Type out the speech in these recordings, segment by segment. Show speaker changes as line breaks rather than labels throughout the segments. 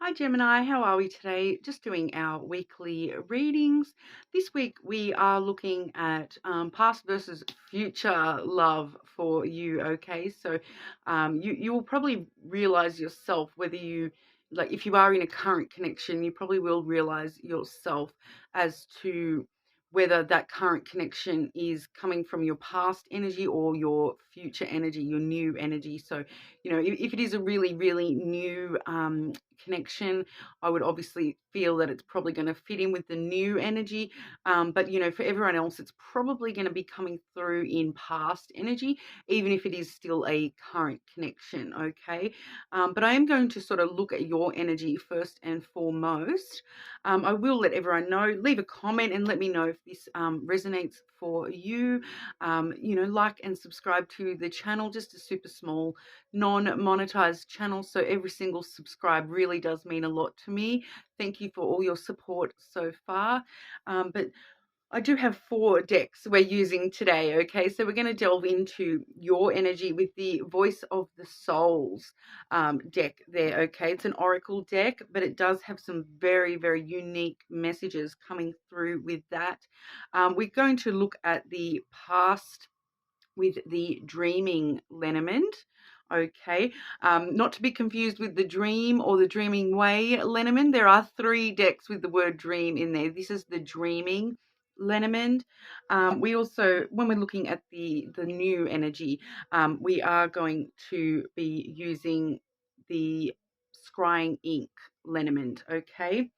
Hi Gemini, how are we today? Just doing our weekly readings. This week we are looking at past versus future love for you. Okay, so you will probably realize yourself whether you like if you are in a current connection, you probably will realize yourself as to whether that current connection is coming from your past energy or your future energy, your new energy. So, if it is a really, really new connection, I would obviously feel that it's probably going to fit in with the new energy. But, for everyone else, it's probably going to be coming through in past energy, even if it is still a current connection. Okay. But I am going to sort of look at your energy first and foremost. I will let everyone know, leave a comment and let me know if this resonates for you. Like and subscribe to the channel, just a super small non-monetized channel. So every single subscribe really does mean a lot to me. Thank you for all your support so far. But I do have 4 decks we're using today, okay? So we're going to delve into your energy with the Voice of the Souls deck there, okay? It's an oracle deck, but it does have some very, very unique messages coming through with that. We're going to look at the past with the Dreaming Lenormand. Okay, not to be confused with the Dream or the Dreaming Way Lenormand. There are 3 decks with the word dream in there. This is the Dreaming Lenormand. We also, when we're looking at the new energy, we are going to be using the Scrying Ink Lenormand. Okay.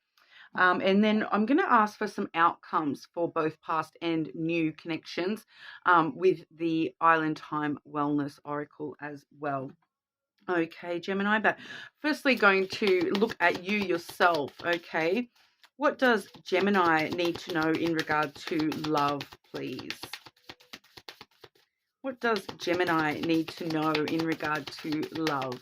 And then I'm going to ask for some outcomes for both past and new connections with the Island Time Wellness Oracle as well. Okay, Gemini, but firstly going to look at you yourself, okay? What does Gemini need to know in regard to love, please? What does Gemini need to know in regard to love?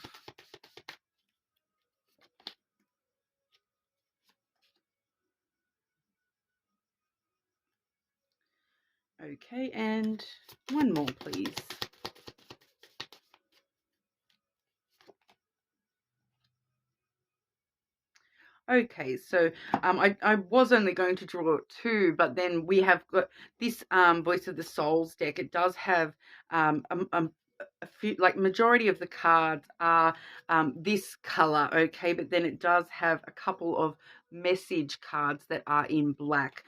Okay, and one more, please. Okay, so I was only going to draw 2, but then we have got this Voice of the Souls deck. It does have a few, like majority of the cards are this color, okay, but then it does have a couple of message cards that are in black,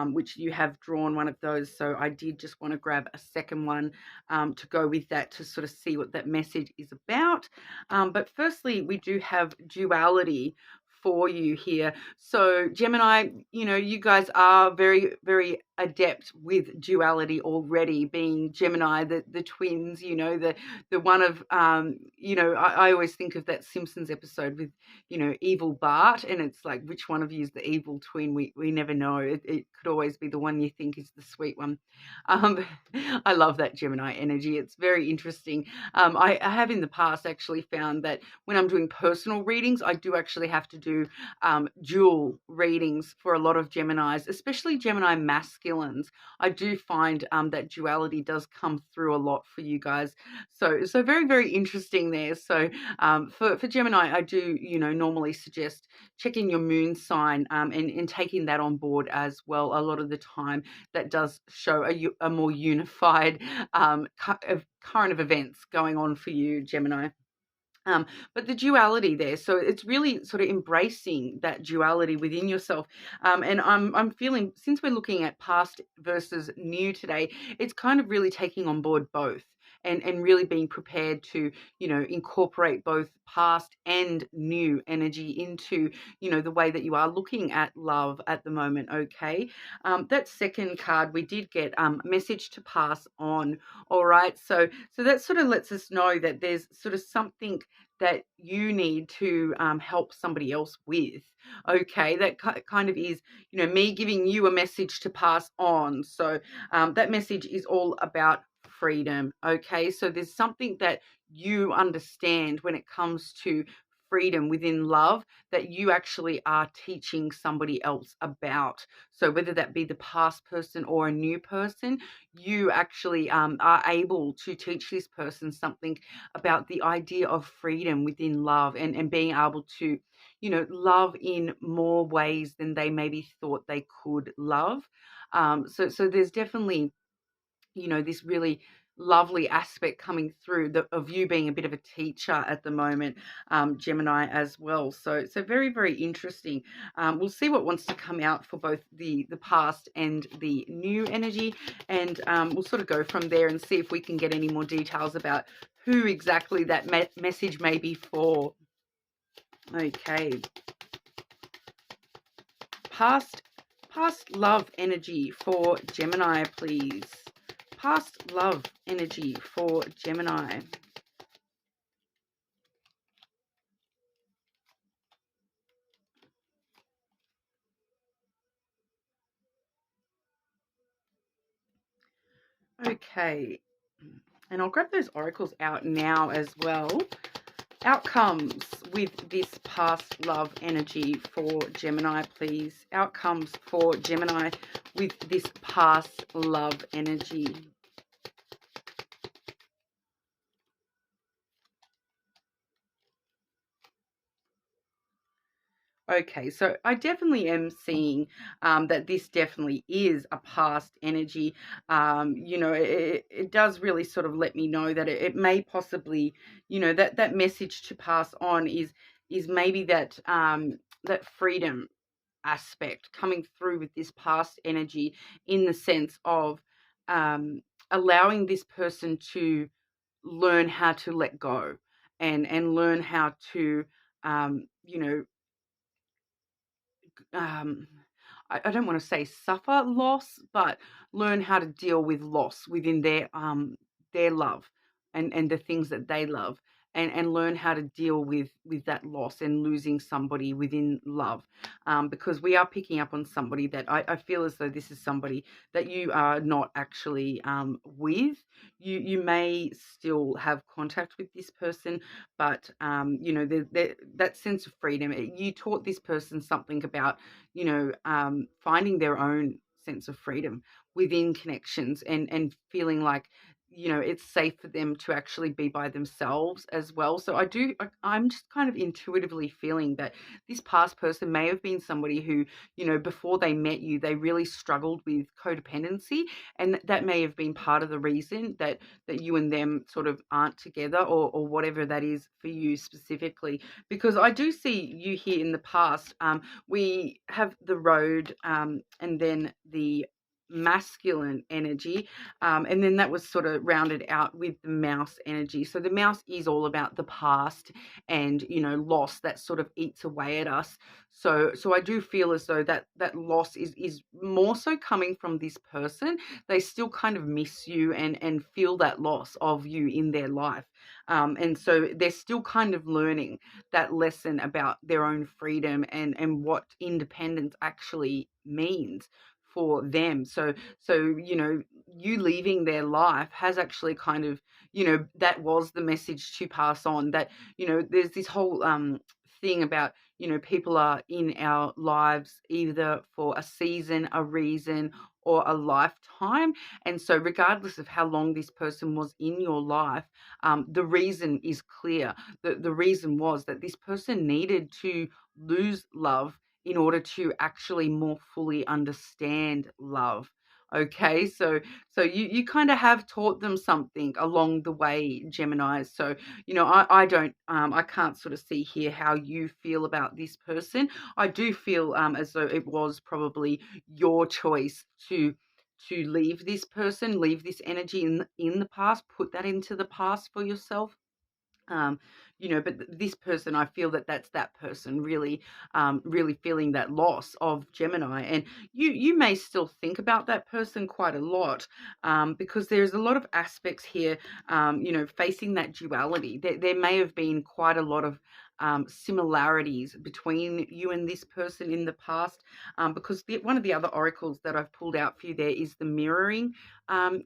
which you have drawn one of those. So I did just want to grab a second one to go with that to sort of see what that message is about. But firstly, we do have duality for you here. So Gemini, you guys are very, very adept with duality already, being Gemini, the twins, the one of, I always think of that Simpsons episode with, evil Bart, and it's like, which one of you is the evil twin? We never know. It could always be the one you think is the sweet one. I love that Gemini energy. It's very interesting. I have in the past actually found that when I'm doing personal readings, I do actually have to do dual readings for a lot of Geminis, especially Gemini masculines. I do find that duality does come through a lot for you guys. So very, very interesting there. So for Gemini, I do, normally suggest checking your moon sign and taking that on board as well. A lot of the time that does show a more unified current of events going on for you, Gemini. But the duality there, so it's really sort of embracing that duality within yourself. And I'm feeling, since we're looking at past versus new today, it's kind of really taking on board both. And really being prepared to, incorporate both past and new energy into, the way that you are looking at love at the moment, okay? That second card, we did get message to pass on, all right? So that sort of lets us know that there's sort of something that you need to help somebody else with, okay? That kind of is, me giving you a message to pass on. So that message is all about freedom, okay? So there's something that you understand when it comes to freedom within love that you actually are teaching somebody else about. So whether that be the past person or a new person, you actually are able to teach this person something about the idea of freedom within love and being able to, love in more ways than they maybe thought they could love. So there's definitely, this really lovely aspect coming through of you being a bit of a teacher at the moment, Gemini, as well. So very, very interesting. We'll see what wants to come out for both the past and the new energy, and we'll sort of go from there and see if we can get any more details about who exactly that message may be for. Okay. Past love energy for Gemini, please. Past love energy for Gemini. Okay. And I'll grab those oracles out now as well. Outcomes with this past love energy for Gemini, please. Outcomes for Gemini with this past love energy. Okay, so I definitely am seeing that this definitely is a past energy. It does really sort of let me know that it may possibly, that message to pass on is maybe that freedom aspect coming through with this past energy, in the sense of um, allowing this person to learn how to let go, and learn how to um, you know um, I don't want to say suffer loss, but learn how to deal with loss within their love, and the things that they love, and learn how to deal with that loss and losing somebody within love, because we are picking up on somebody that I feel as though this is somebody that you are not actually with. You may still have contact with this person, but that sense of freedom, you taught this person something about finding their own sense of freedom within connections, and feeling like it's safe for them to actually be by themselves as well. So I'm just kind of intuitively feeling that this past person may have been somebody who, before they met you, they really struggled with codependency, and that may have been part of the reason that you and them sort of aren't together, or whatever that is for you specifically. Because I do see you here in the past. We have the road, and then the masculine energy, and then that was sort of rounded out with the mouse energy. So the mouse is all about the past, and loss that sort of eats away at us. So I do feel as though that loss is more so coming from this person. They still kind of miss you, and feel that loss of you in their life, and so they're still kind of learning that lesson about their own freedom, and what independence actually means for them. So you leaving their life has actually kind of, that was the message to pass on, that there's this whole thing about, people are in our lives either for a season, a reason, or a lifetime. And so regardless of how long this person was in your life, the reason is clear. The reason was that this person needed to lose love in order to actually more fully understand love. Okay, so you kind of have taught them something along the way, Gemini. So I don't I can't sort of see here how you feel about this person. I do feel as though it was probably your choice to leave this person, leave this energy in the past, put that into the past for yourself. um but this person, I feel that's that person really, really feeling that loss of Gemini. And you may still think about that person quite a lot, because there's a lot of aspects here, facing that duality. There may have been quite a lot of similarities between you and this person in the past, because one of the other oracles that I've pulled out for you there is the mirroring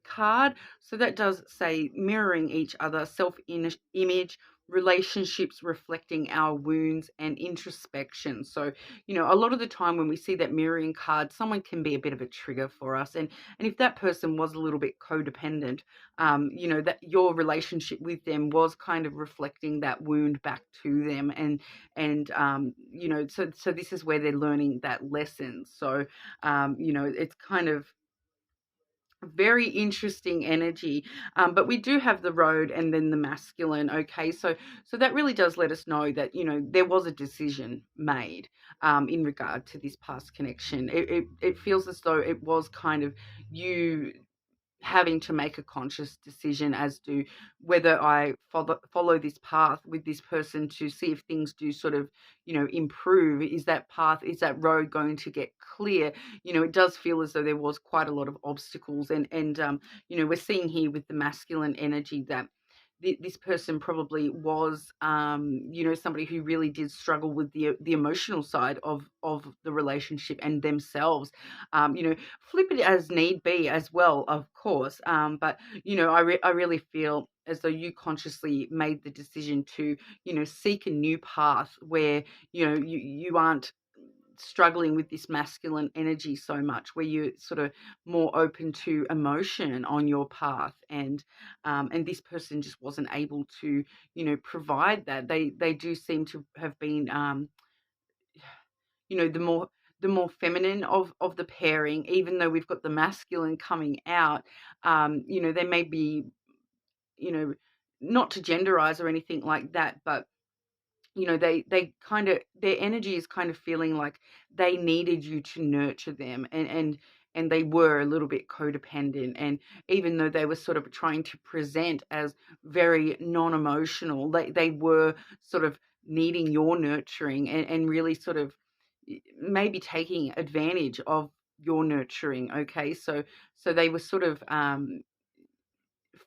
card. So that does say mirroring each other, self image relationships reflecting our wounds and introspection. So, a lot of the time when we see that mirroring card, someone can be a bit of a trigger for us. And if that person was a little bit codependent, that your relationship with them was kind of reflecting that wound back to them. So this is where they're learning that lesson. So, it's kind of very interesting energy, but we do have the road and then the masculine. Okay, so that really does let us know that there was a decision made in regard to this past connection. It feels as though it was kind of you having to make a conscious decision as to whether I follow this path with this person to see if things do sort of, improve. Is that path, is that road going to get clear? It does feel as though there was quite a lot of obstacles, and we're seeing here with the masculine energy that this person probably was, somebody who really did struggle with the emotional side of the relationship and themselves. Flip it as need be as well, of course. But I really feel as though you consciously made the decision to, seek a new path where you aren't struggling with this masculine energy so much, where you're sort of more open to emotion on your path, and this person just wasn't able to provide that. They do seem to have been the more feminine of the pairing, even though we've got the masculine coming out. They may be, you know not to genderize or anything like that, but they kind of, their energy is kind of feeling like they needed you to nurture them, and they were a little bit codependent. And even though they were sort of trying to present as very non-emotional, they were sort of needing your nurturing, and really sort of maybe taking advantage of your nurturing. Okay, so they were sort of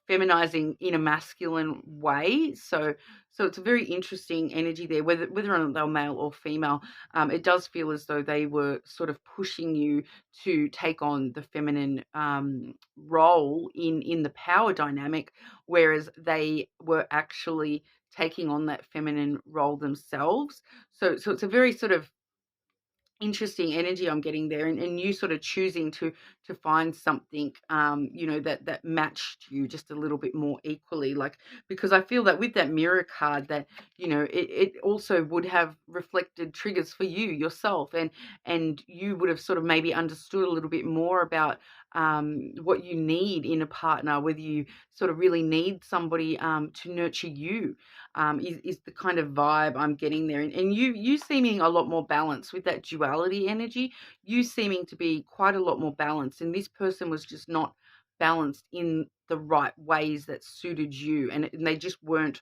feminizing in a masculine way. So it's a very interesting energy there, whether or not they're male or female. It does feel as though they were sort of pushing you to take on the feminine role in the power dynamic, whereas they were actually taking on that feminine role themselves. So it's a very sort of interesting energy I'm getting there, and you sort of choosing to find something that matched you just a little bit more equally, like, because I feel that with that mirror card that it also would have reflected triggers for you yourself, and you would have sort of maybe understood a little bit more about what you need in a partner, whether you sort of really need somebody to nurture you, is the kind of vibe I'm getting there. And you seeming a lot more balanced with that duality energy, you seeming to be quite a lot more balanced, and this person was just not balanced in the right ways that suited you, and they just weren't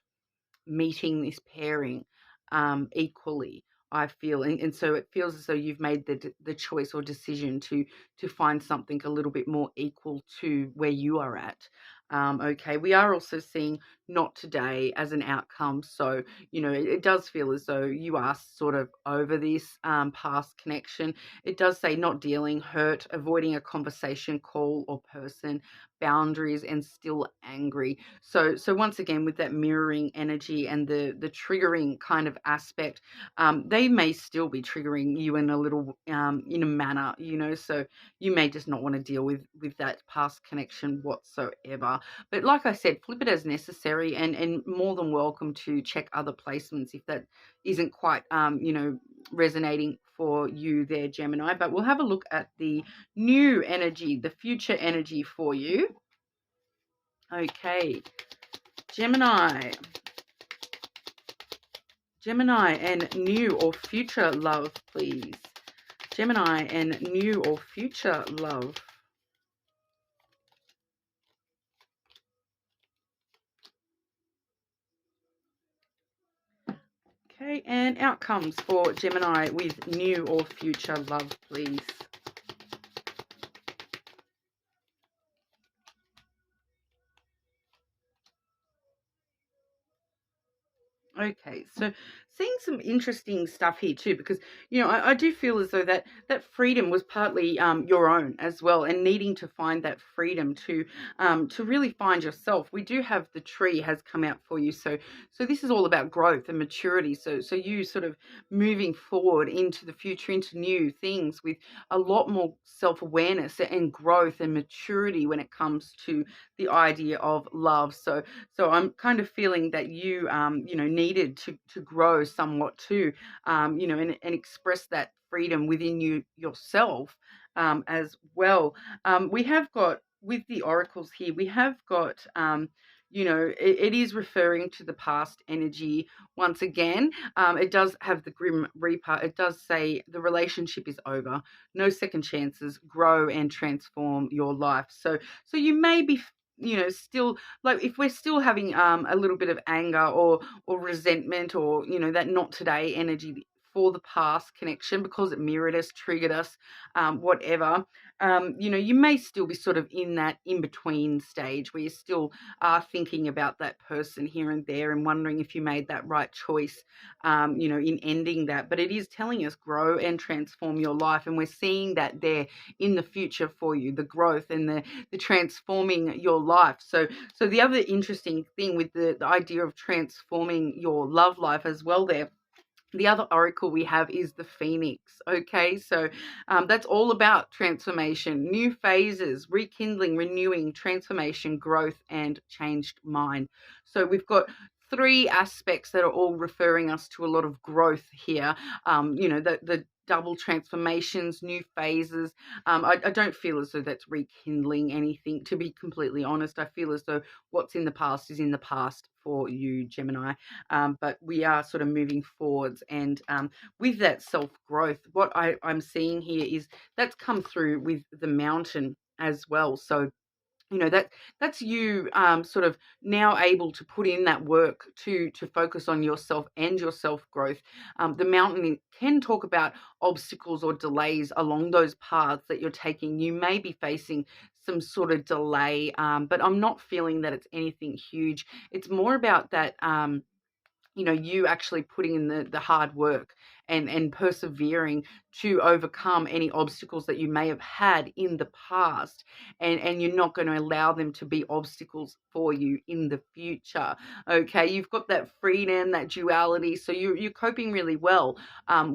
meeting this pairing equally, I feel. And so it feels as though you've made the choice or decision to find something a little bit more equal to where you are at. Okay, we are also seeing not today as an outcome. So, it does feel as though you are sort of over this past connection. It does say not dealing, hurt, avoiding a conversation, call, or person, boundaries, and still angry. So once again, with that mirroring energy and the triggering kind of aspect, they may still be triggering you in a little in a manner, so you may just not want to deal with that past connection whatsoever. But like I said, flip it as necessary, and more than welcome to check other placements if that isn't quite resonating for you there, Gemini. But we'll have a look at the new energy, the future energy for you. Okay, Gemini and new or future love, please. Gemini and new or future love. Okay, and outcomes for Gemini with new or future love, please. Okay, so seeing some interesting stuff here too, because I do feel as though that freedom was partly your own as well, and needing to find that freedom to really find yourself. We do have the tree has come out for you, so this is all about growth and maturity. So you sort of moving forward into the future, into new things with a lot more self awareness and growth and maturity when it comes to the idea of love. So I'm kind of feeling that you needed to grow somewhat too, and express that freedom within yourself as well. We have got with the oracles here, we have got, it is referring to the past energy once again. It does have the Grim Reaper. It does say the relationship is over, no second chances, grow and transform your life. So you may be still, like, if we're still having a little bit of anger or resentment, or that not today energy for the past connection, because it mirrored us, triggered us, whatever, you may still be sort of in that in between stage where you still are thinking about that person here and there and wondering if you made that right choice, in ending that. But it is telling us grow and transform your life, and we're seeing that there in the future for you, the growth and the transforming your life. So the other interesting thing with the idea of transforming your love life as well there, the other oracle we have is the Phoenix. Okay, so that's all about transformation, new phases, rekindling, renewing, transformation, growth, and changed mind. So we've got three aspects that are all referring us to a lot of growth here. The double transformations, new phases. I don't feel as though that's rekindling anything, to be completely honest. I feel as though what's in the past is in the past for you, Gemini. But we are sort of moving forwards, and with that self-growth, what I'm seeing here is that's come through with the mountain as well. So that's you sort of now able to put in that work to focus on yourself and your self-growth. The mountain can talk about obstacles or delays along those paths that you're taking. You may be facing some sort of delay, but I'm not feeling that it's anything huge. It's more about that, you actually putting in the hard work and persevering to overcome any obstacles that you may have had in the past, and you're not going to allow them to be obstacles for you in the future. Okay, you've got that freedom, that duality, so you're coping really well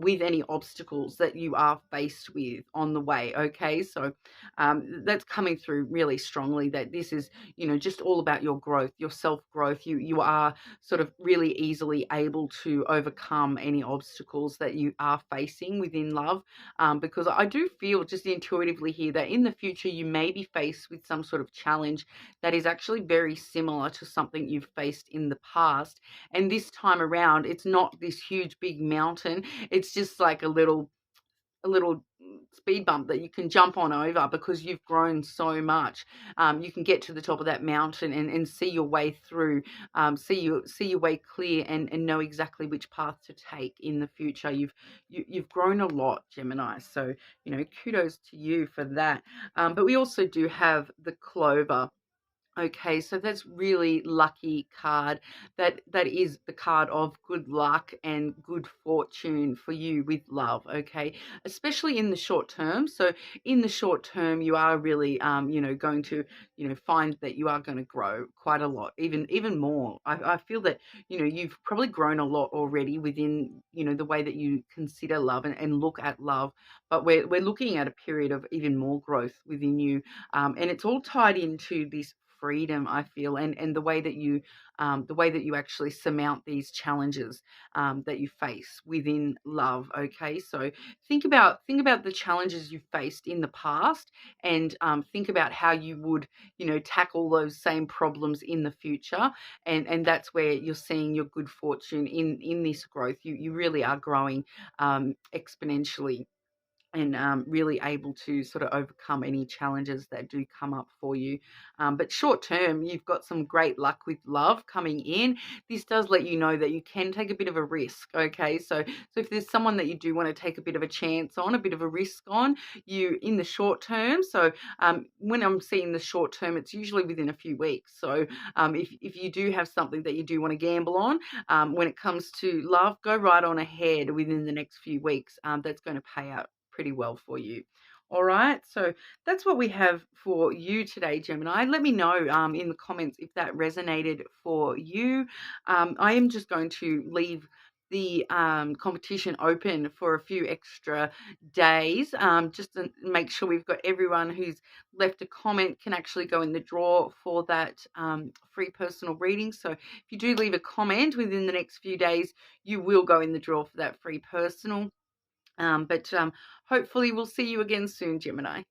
with any obstacles that you are faced with on the way. Okay, so that's coming through really strongly, that this is just all about your growth, your self-growth. You are sort of really easily able to overcome any obstacles that you are facing within love, because I do feel just intuitively here that in the future you may be faced with some sort of challenge that is actually very similar to something you've faced in the past, and this time around it's not this huge big mountain. It's just like a little speed bump that you can jump on over, because you've grown so much. You can get to the top of that mountain and see your way through, see your way clear, and know exactly which path to take in the future. You've grown a lot, Gemini. So kudos to you for that. But we also do have the clover. Okay, so that's really lucky card. That is the card of good luck and good fortune for you with love. Okay, especially in the short term. So in the short term, you are really going to find that you are going to grow quite a lot, even more. I feel that you've probably grown a lot already within the way that you consider love and look at love. But we're looking at a period of even more growth within you, and it's all tied into this freedom, I feel, and the way that you actually surmount these challenges that you face within love. Okay, so think about the challenges you faced in the past, and think about how you would tackle those same problems in the future, and that's where you're seeing your good fortune in this growth. You really are growing exponentially and really able to sort of overcome any challenges that do come up for you. But short term, you've got some great luck with love coming in. This does let you know that you can take a bit of a risk, okay? So if there's someone that you do want to take a bit of a chance on, a bit of a risk on, you in the short term. So when I'm seeing the short term, it's usually within a few weeks. So if you do have something that you do want to gamble on, when it comes to love, go right on ahead within the next few weeks. That's going to pay out pretty well for you. All right, so that's what we have for you today, Gemini. Let me know in the comments if that resonated for you. I am just going to leave the competition open for a few extra days, just to make sure we've got everyone who's left a comment can actually go in the draw for that free personal reading. So if you do leave a comment within the next few days, you will go in the draw for that free personal. But hopefully we'll see you again soon, Gemini.